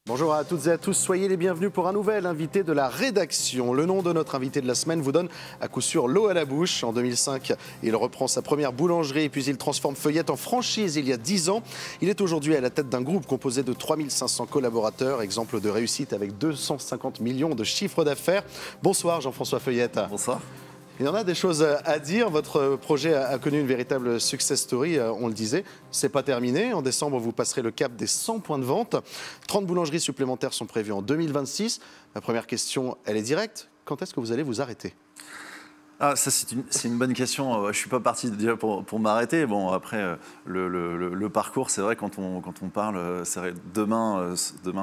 Bonjour à toutes et à tous, soyez les bienvenus pour un nouvel invité de la rédaction. Le nom de notre invité de la semaine vous donne à coup sûr l'eau à la bouche. En 2005, il reprend sa première boulangerie puis il transforme Feuillette en franchise il y a 10 ans. Il est aujourd'hui à la tête d'un groupe composé de 3500 collaborateurs, exemple de réussite avec 250 millions de chiffre d'affaires. Bonsoir Jean-François Feuillette. Bonsoir. Il y en a des choses à dire. Votre projet a connu une véritable success story, on le disait. C'est pas terminé. En décembre, vous passerez le cap des 100 points de vente. 30 boulangeries supplémentaires sont prévues en 2026. Ma première question, elle est directe. Quand est-ce que vous allez vous arrêter ? Ah, ça, c'est une bonne question. Je ne suis pas parti déjà pour m'arrêter. Bon, après, le parcours, c'est vrai, quand on parle, c'est vrai, demain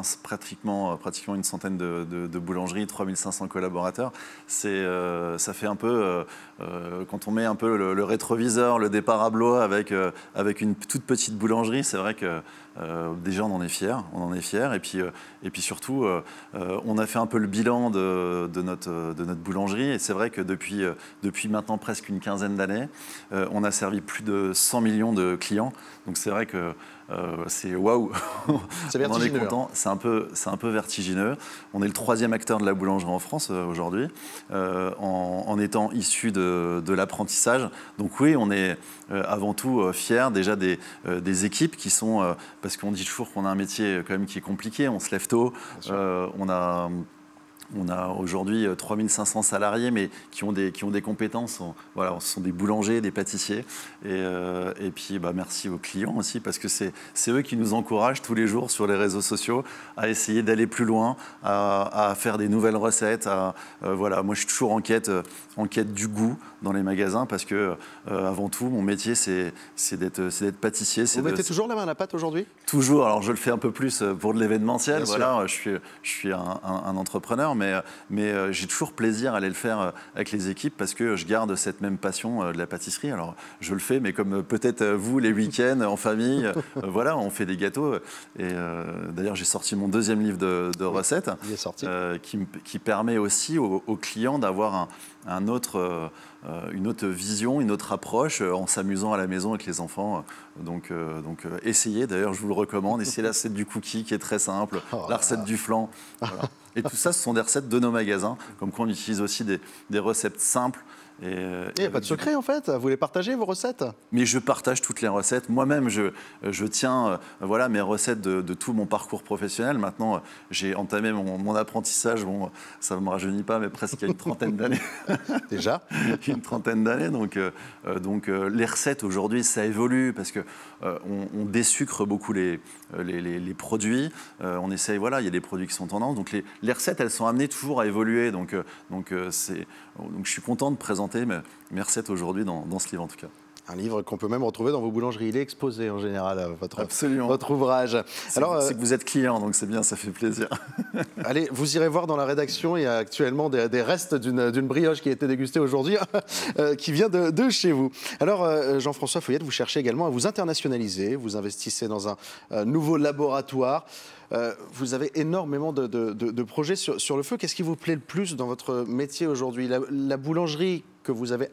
c'est pratiquement une centaine de boulangeries, 3500 collaborateurs. Ça fait un peu, quand on met un peu le rétroviseur, le départ à Blois avec une toute petite boulangerie, c'est vrai que déjà, on en est fiers. Et puis surtout, on a fait un peu le bilan de notre boulangerie. Et c'est vrai que depuis maintenant presque une quinzaine d'années, on a servi plus de 100 millions de clients. Donc c'est vrai que c'est waouh. C'est vertigineux. On en est content. C'est un peu vertigineux. On est le 3e acteur de la boulangerie en France aujourd'hui, en étant issu de l'apprentissage. Donc oui, on est avant tout fiers déjà des équipes qui sont, parce qu'on dit toujours qu'on a un métier quand même qui est compliqué. On se lève tôt. On a aujourd'hui 3500 salariés, mais qui ont des compétences. Voilà, ce sont des boulangers, des pâtissiers. Et puis, merci aux clients aussi, parce que c'est eux qui nous encouragent tous les jours sur les réseaux sociaux à essayer d'aller plus loin, à faire des nouvelles recettes. Voilà, moi, je suis toujours en quête du goût dans les magasins, parce que avant tout, mon métier, c'est d'être pâtissier. Vous mettez toujours la main à la pâte aujourd'hui ? Toujours. Alors, je le fais un peu plus pour de l'événementiel. Voilà, je suis un entrepreneur. Mais j'ai toujours plaisir à aller le faire avec les équipes parce que je garde cette même passion de la pâtisserie. Alors, je le fais, mais comme peut-être vous, les week-ends, en famille, voilà, on fait des gâteaux. Et d'ailleurs, j'ai sorti mon 2e livre de recettes qui permet aussi aux clients d'avoir une autre vision, une autre approche en s'amusant à la maison avec les enfants. Donc essayez, d'ailleurs, je vous le recommande. Essayez la recette du cookie qui est très simple, la recette du flan. Voilà. Et tout ça, ce sont des recettes de nos magasins. Comme quoi, on utilise aussi des recettes simples. Il n'y a pas de secret en fait, vous les partagez vos recettes? Mais je partage toutes les recettes. Moi-même, je tiens voilà, mes recettes de tout mon parcours professionnel. Maintenant, j'ai entamé mon apprentissage, bon, ça ne me rajeunit pas, mais presque il y a une trentaine d'années. Déjà une trentaine d'années. Donc les recettes aujourd'hui, ça évolue parce qu'on désucre beaucoup les produits. On essaye, voilà, il y a des produits qui sont tendance. Donc les recettes, elles sont amenées toujours à évoluer. Donc je suis content de présenter mes recettes aujourd'hui dans ce livre en tout cas. Un livre qu'on peut même retrouver dans vos boulangeries. Il est exposé en général, votre ouvrage. C'est que vous êtes client, donc c'est bien, ça fait plaisir. Allez, vous irez voir dans la rédaction, il y a actuellement des restes d'une brioche qui a été dégustée aujourd'hui, qui vient de chez vous. Alors, Jean-François Feuillette, vous cherchez également à vous internationaliser, vous investissez dans un nouveau laboratoire. Vous avez énormément de projets sur le feu. Qu'est-ce qui vous plaît le plus dans votre métier aujourd'hui ? La boulangerie que vous avez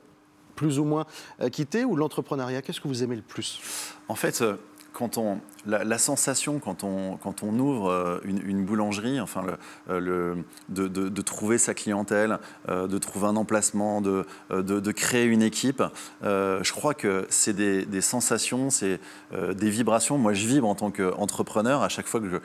plus ou moins quitté ou l'entrepreneuriat? Qu'est-ce que vous aimez le plus? En fait, la sensation quand on ouvre une boulangerie, enfin de trouver sa clientèle, de trouver un emplacement, de créer une équipe, je crois que c'est des sensations, c'est des vibrations. Moi, je vibre en tant qu'entrepreneur. À chaque fois que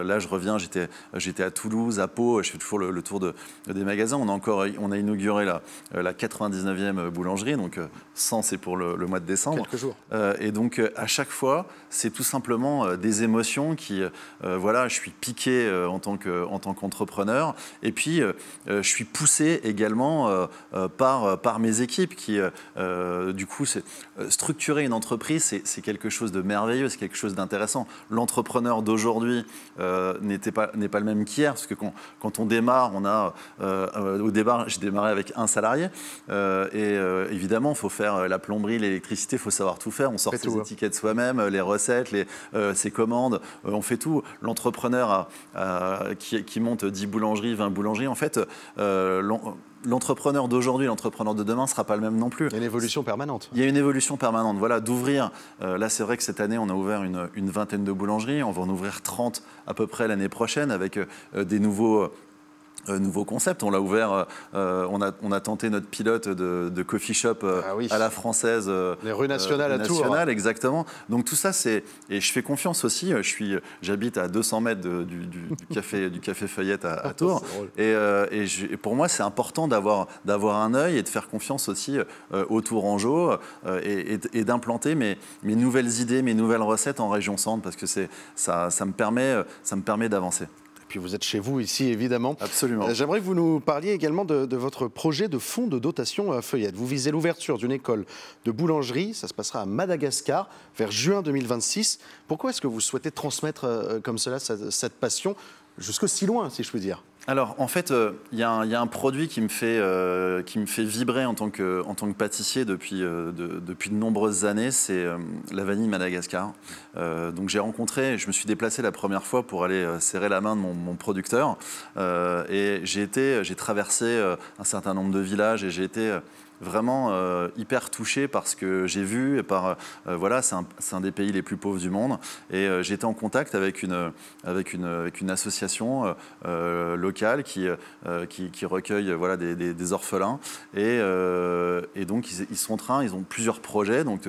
là, je reviens, j'étais à Toulouse, à Pau, je fais toujours le tour des magasins. On a inauguré la 99e boulangerie, donc 100, c'est pour le mois de décembre. Quelques jours. Et donc, à chaque fois, c'est tout simplement des émotions qui, voilà, je suis piqué en tant qu'entrepreneur, et puis je suis poussé également par mes équipes qui, du coup, structurer une entreprise, c'est quelque chose de merveilleux, c'est quelque chose d'intéressant. L'entrepreneur d'aujourd'hui n'est pas le même qu'hier, parce que quand on démarre, au départ, j'ai démarré avec un salarié, et évidemment, il faut faire la plomberie, l'électricité, il faut savoir tout faire. On sort ses étiquettes soi-même, les recettes, ses commandes, on fait tout. L'entrepreneur qui monte 10 boulangeries, 20 boulangeries, en fait, l'entrepreneur d'aujourd'hui, l'entrepreneur de demain ne sera pas le même non plus. Il y a une évolution permanente. Il y a une évolution permanente. Voilà, d'ouvrir, là c'est vrai que cette année on a ouvert une vingtaine de boulangeries, on va en ouvrir 30 à peu près l'année prochaine avec des nouveaux concept. On l'a ouvert, on a tenté notre pilote de coffee shop à la française. Les rues nationales à Tours. Exactement. Donc tout ça, et je fais confiance aussi. J'habite à 200 mètres du café Feuillette à Tours. Et pour moi, c'est important d'avoir un œil et de faire confiance aussi aux Tourangeaux et d'implanter mes nouvelles idées, mes nouvelles recettes en région centre parce que ça me permet d'avancer. Puis vous êtes chez vous ici, évidemment. Absolument. J'aimerais que vous nous parliez également de votre projet de fonds de dotation Feuillette. Vous visez l'ouverture d'une école de boulangerie. Ça se passera à Madagascar vers juin 2026. Pourquoi est-ce que vous souhaitez transmettre comme cela cette passion jusque si loin, si je puis dire ? Alors, en fait, il y a un produit qui me fait vibrer en tant que pâtissier depuis de nombreuses années, c'est la vanille Madagascar. Donc, je me suis déplacé la première fois pour aller serrer la main de mon producteur. Et j'ai traversé un certain nombre de villages et j'ai été vraiment hyper touché par ce que j'ai vu et voilà, c'est un des pays les plus pauvres du monde et j'ai été en contact avec une association locale qui recueille voilà des orphelins et donc ils sont en train, ils ont plusieurs projets. Donc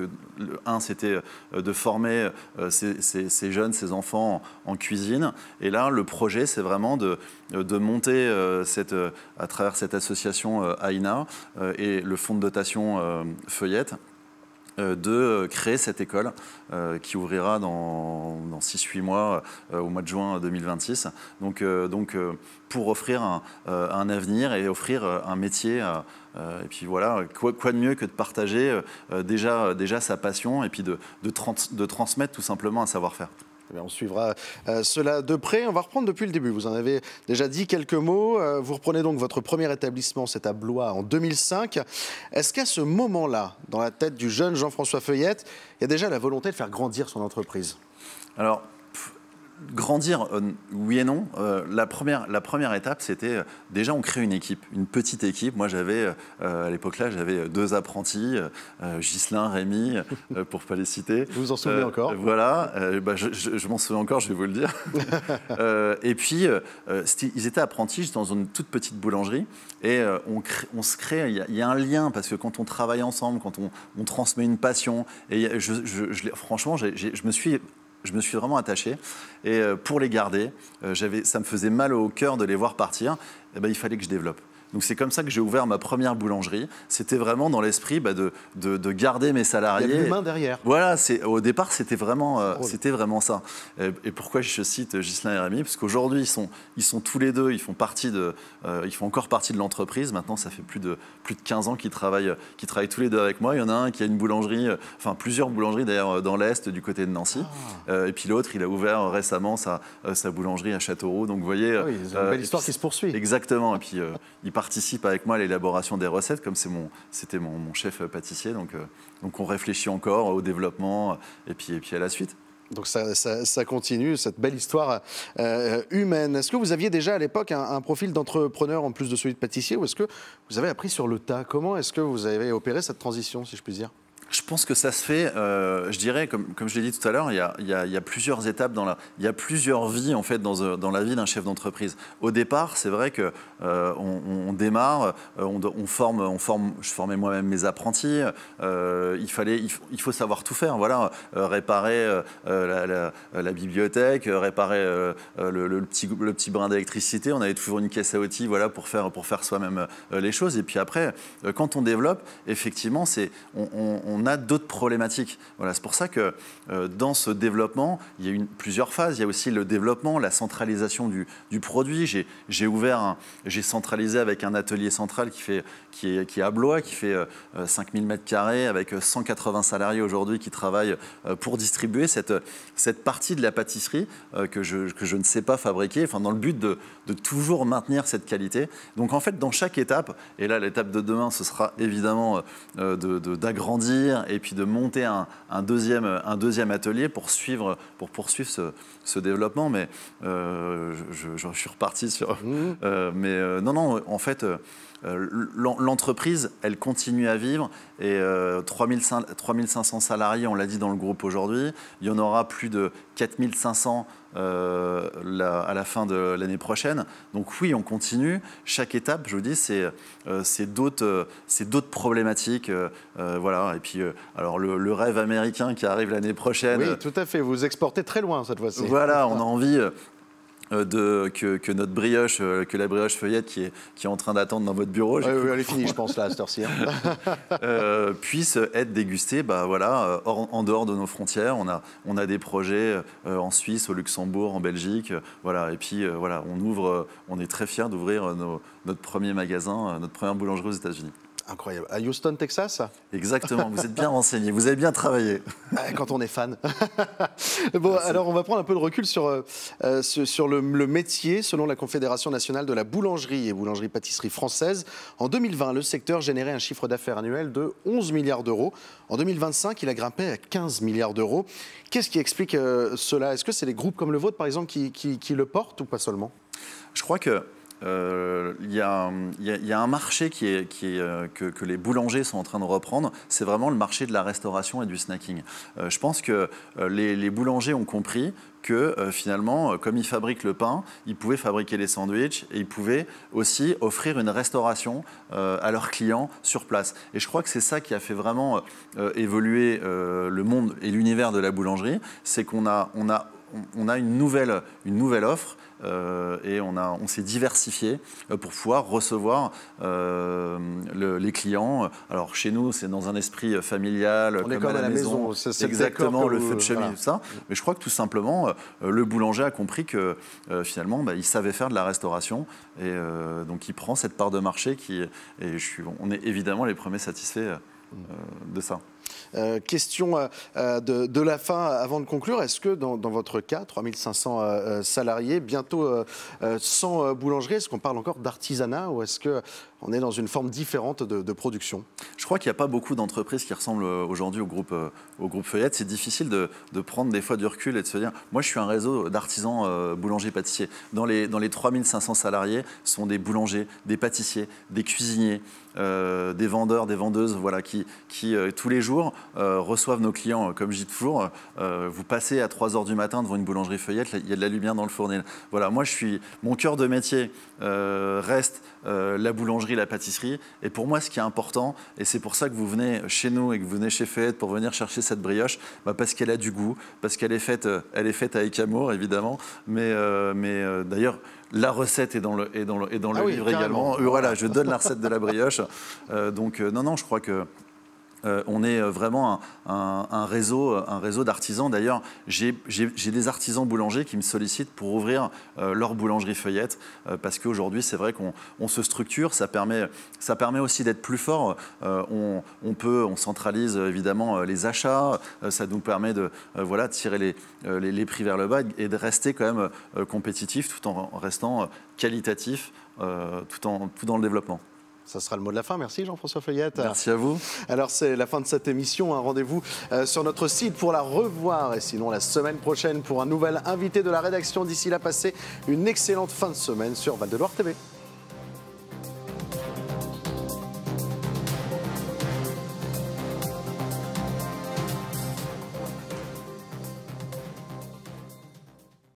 un c'était de former ces jeunes, ces enfants en cuisine et là le projet c'est vraiment de monter à travers cette association AINA et le fonds de dotation Feuillette, de créer cette école qui ouvrira dans 6-8 mois au mois de juin 2026. Donc pour offrir un avenir et offrir un métier. Et puis voilà, quoi de mieux que de partager déjà sa passion et puis de transmettre tout simplement un savoir-faire. On suivra cela de près. On va reprendre depuis le début. Vous en avez déjà dit quelques mots. Vous reprenez donc votre premier établissement, c'est à Blois, en 2005. Est-ce qu'à ce moment-là, dans la tête du jeune Jean-François Feuillette, il y a déjà la volonté de faire grandir son entreprise ? Alors, grandir, oui et non. La première étape, c'était déjà on crée une équipe, une petite équipe. Moi, à l'époque-là, j'avais 2 apprentis, Ghislain, Rémi, pour ne pas les citer. Vous vous en souvenez encore ? Voilà, je m'en souviens encore, je vais vous le dire. Et puis, ils étaient apprentis dans une toute petite boulangerie et on se crée, il y a un lien parce que quand on travaille ensemble, quand on transmet une passion, et franchement, je me suis vraiment attaché et pour les garder, ça me faisait mal au cœur de les voir partir, et il fallait que je développe. Donc c'est comme ça que j'ai ouvert ma première boulangerie. C'était vraiment dans l'esprit de garder mes salariés. Il y a de l'humain derrière. Voilà, au départ c'était vraiment ça. Et pourquoi je cite Ghislain et Rémi ? Parce qu'aujourd'hui ils sont tous les deux, ils font encore partie de l'entreprise. Maintenant ça fait plus de 15 ans qu'ils travaillent tous les deux avec moi. Il y en a un qui a une boulangerie, enfin plusieurs boulangeries d'ailleurs dans l'Est du côté de Nancy. Et puis l'autre il a ouvert récemment sa boulangerie à Châteauroux. Donc vous voyez, oui, c'est une belle histoire qui se poursuit. Exactement. Et puis il participe avec moi à l'élaboration des recettes, comme c'était mon chef pâtissier. Donc on réfléchit encore au développement et puis à la suite. Donc ça continue, cette belle histoire humaine. Est-ce que vous aviez déjà à l'époque un profil d'entrepreneur en plus de celui de pâtissier ou est-ce que vous avez appris sur le tas ? Comment est-ce que vous avez opéré cette transition, si je puis dire ? Je pense que ça se fait, je dirais, comme je l'ai dit tout à l'heure, il y a plusieurs étapes, il y a plusieurs vies en fait dans la vie d'un chef d'entreprise. Au départ, c'est vrai que on démarre, on forme, je formais moi-même mes apprentis, il faut savoir tout faire, voilà, réparer la bibliothèque, réparer le petit brin d'électricité, on avait toujours une caisse à outils, voilà, pour faire soi-même les choses. Et puis après, quand on développe, effectivement, on a d'autres problématiques. Voilà, c'est pour ça que dans ce développement, il y a plusieurs phases. Il y a aussi le développement, la centralisation du produit. J'ai centralisé avec un atelier central qui est à Blois, qui fait 5000 m² avec 180 salariés aujourd'hui qui travaillent pour distribuer cette partie de la pâtisserie que je ne sais pas fabriquer, enfin, dans le but de toujours maintenir cette qualité. Donc en fait, dans chaque étape, et là l'étape de demain, ce sera évidemment d'agrandir et puis de monter un deuxième atelier pour poursuivre ce développement. Mais je suis reparti sur... non, en fait, l'entreprise, elle continue à vivre et 3500 salariés, on l'a dit dans le groupe aujourd'hui, il y en aura plus de 4500 à la fin de l'année prochaine. Donc oui, on continue. Chaque étape, je vous dis, c'est d'autres problématiques. Voilà. Et puis, alors le rêve américain qui arrive l'année prochaine. Oui, tout à fait. Vous exportez très loin cette fois-ci. Voilà, on a envie que notre brioche, que la brioche feuillette qui est en train d'attendre dans votre bureau, oui, elle est finie, je pense, là, à cette heure-ci. puisse être dégustée voilà, en dehors de nos frontières. On a des projets en Suisse, au Luxembourg, en Belgique. Voilà, et puis, voilà, on est très fiers d'ouvrir notre premier magasin, notre première boulangerie aux États-Unis. Incroyable. À Houston, Texas? Exactement, vous êtes bien renseigné, vous avez bien travaillé. Quand on est fan. Bon, merci. Alors on va prendre un peu de recul sur le métier. Selon la Confédération nationale de la boulangerie et boulangerie-pâtisserie française, en 2020, le secteur générait un chiffre d'affaires annuel de 11 milliards d'euros. En 2025, il a grimpé à 15 milliards d'euros. Qu'est-ce qui explique cela? Est-ce que c'est les groupes comme le vôtre, par exemple, qui le portent ou pas seulement? Je crois que il y a un marché que les boulangers sont en train de reprendre, c'est vraiment le marché de la restauration et du snacking. Je pense que les boulangers ont compris que finalement, comme ils fabriquent le pain, ils pouvaient fabriquer les sandwichs et ils pouvaient aussi offrir une restauration à leurs clients sur place. Et je crois que c'est ça qui a fait vraiment évoluer le monde et l'univers de la boulangerie, c'est qu'on a une nouvelle offre et on s'est diversifié pour pouvoir recevoir les clients. Alors chez nous, c'est dans un esprit familial, comme à la maison. C'est exactement le feu de cheminée, voilà. tout ça. Mais je crois que tout simplement, le boulanger a compris que finalement, il savait faire de la restauration et donc il prend cette part de marché on est évidemment les premiers satisfaits de ça. Question de la fin avant de conclure. Est-ce que dans votre cas, 3500 salariés, bientôt 100 boulangeries, est-ce qu'on parle encore d'artisanat ou est-ce qu'on est dans une forme différente de production? Je crois qu'il n'y a pas beaucoup d'entreprises qui ressemblent aujourd'hui au groupe Feuillette. C'est difficile de prendre des fois du recul et de se dire, moi je suis un réseau d'artisans boulangers-pâtissiers. Dans les 3500 salariés sont des boulangers, des pâtissiers, des cuisiniers, des vendeurs, des vendeuses, voilà, qui tous les jours reçoivent nos clients. Comme je dis toujours, vous passez à 3 h du matin devant une boulangerie Feuillette, il y a de la lumière dans le fournil. Voilà, moi mon cœur de métier reste la boulangerie, la pâtisserie. Et pour moi, ce qui est important, et c'est pour ça que vous venez chez nous et que vous venez chez Feuillette pour venir chercher cette brioche, parce qu'elle a du goût, parce qu'elle est faite avec amour, évidemment. Mais d'ailleurs, la recette est dans le livre également. Voilà, je donne la recette de la brioche. Donc non, je crois que on est vraiment un réseau d'artisans. D'ailleurs, j'ai des artisans boulangers qui me sollicitent pour ouvrir leur boulangerie Feuillette parce qu'aujourd'hui, c'est vrai qu'on se structure. Ça permet aussi d'être plus fort. On centralise évidemment les achats. Ça nous permet de tirer les prix vers le bas et de rester quand même compétitif tout en restant qualitatif, tout dans le développement. Ça sera le mot de la fin. Merci Jean-François Feuillette. Merci à vous. Alors c'est la fin de cette émission. Un rendez-vous sur notre site pour la revoir. Et sinon la semaine prochaine pour un nouvel invité de la rédaction. D'ici là, passez une excellente fin de semaine sur Val de Loire TV.